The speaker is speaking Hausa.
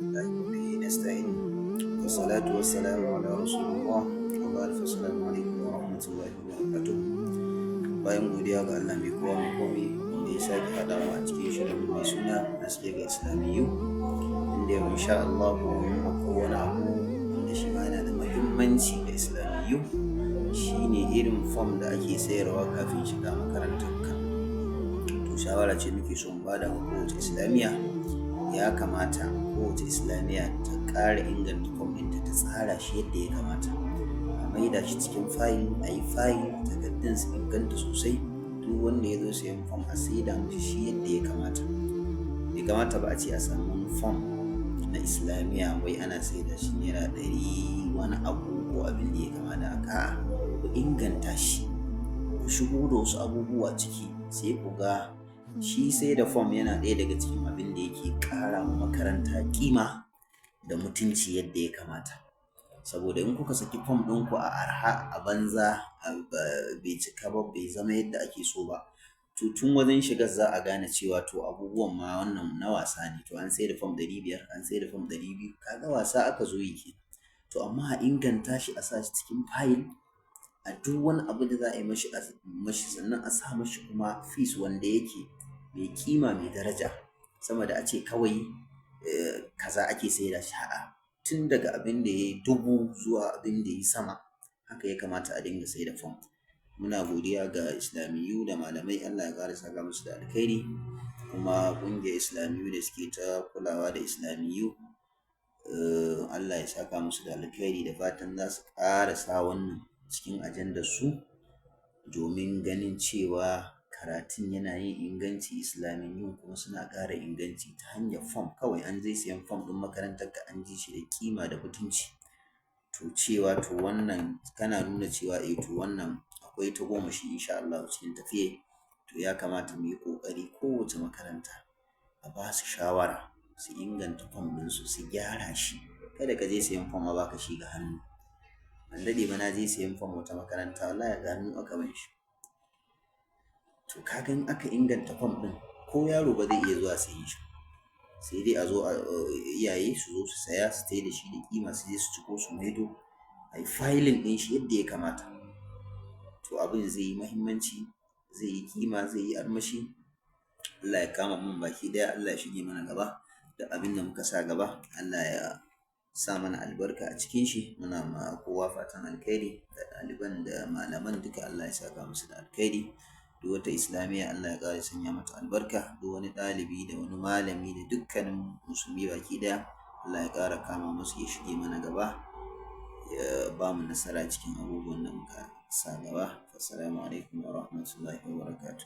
بالله وبه نستعين والصلاة والسلام على رسول الله وبعد فالسلام عليكم ورحمة الله وبركاته. Bayan godiya ga Allah mai kowa mai komai wanda ya sake haɗa mu a cikin shirin mai suna haske ga Islamiyyu, inda yau insha Allah akwai wani abu wanda shi ma yana da muhimmanci ga Islamiyyu, shine irin fom da ake sayarwa kafin shiga makarantar ka. To shawara ce muke so mu bada wa kowace Islamiyya, ya kamata kowace Islamiyya ta ƙara inganta fom ɗinta, ta tsara shi yadda ya kamata, a maida shi cikin fayil, a yi fayil, takardun su inganta sosai. Duk wanda ya zo sayan fom a saida mishi shi yadda ya kamata. Bai kamata ba a ce a samu wani fom na Islamiyya wai ana saida shi naira 100 wani abu ko abin da ya kama da haka. Ku inganta shi, ku shigo da wasu abubuwa ciki, sai ku ga shi sai da fom yana ɗaya daga cikin abin da yake ƙara wa makaranta ƙima da mutunci yadda ya kamata. Saboda in kuka saki fom ɗinku a arha, a banza, bai cika ba, bai zama yadda ake so ba, to tun wajen shigar za a gane cewa to abubuwan ma wannan na wasa ne. To an sai da fom 500, an sai da fom 200, kaga wasa aka zo yi ke. To amma a inganta shi, a sa shi cikin fayil, a duk wani abu da za a yi mashi sannan a sa mashi kuma fees wanda yake mai kima mai daraja, sama da a ce kawai kaza ake saida shi. A'a, tun daga abin da ya yi 1000 zuwa abin da ya yi sama, haka ya kamata a dinga saida fom. Muna godiya ga Islamiyyu da malamai, Allah ya ƙara saka musu da alkhairi, kuma ƙungiyar Islamiyyu da suke ta kulawa da Islamiyyu, Allah ya saka musu da alkhairi, da fatan za su ƙara sa wannan cikin ajandar su domin ganin cewa karatun yana yin inganci. Islamiyyun kuma suna ƙara inganci ta hanyar fom. Kawai an je siyan fom ɗin makarantar ka, an ji shi da kima da mutunci, to cewa to wannan kana nuna cewa to wannan akwai tagomashi insha Allah cikin tafiye. To ya kamata mu yi ƙoƙari kowace makaranta a ba su shawara su inganta fom ɗinsu, su gyara shi. Kada ka je siyan fom a baka shi ga hannu. Ban daɗe ba na je siyan fom wata makaranta, wallahi ga hannu aka ban shi. To kaga in aka inganta fom ɗin, ko yaro ba zai iya zuwa sayen shi, sai dai a zo iyaye su zo su saya, su tai da shi da kima, su je su ciko su maido, a yi fayilin ɗin shi yadda ya kamata. To abin zai yi muhimmanci, zai yi kima, zai yi armashi. Allah ya kama mun baki ɗaya, Allah ya shige mana gaba da abin da muka sa gaba. Allah ya sa mana albarka a cikin shi. Muna ma kowa fatan alkhairi, da ɗaliban da malaman duka Allah ya saka musu da alkhairi. Duk wata Islamiyya Allah ya ƙara sanya mata albarka. Duk wani ɗalibi da wani malami da dukkanin musulmi baki ɗaya, Allah ya ƙara kama musu, ya shige mana gaba, ya ba mu nasara cikin abubuwan da muka sa gaba. Assalamu alaikum wa rahmatullahi wa barakatuh.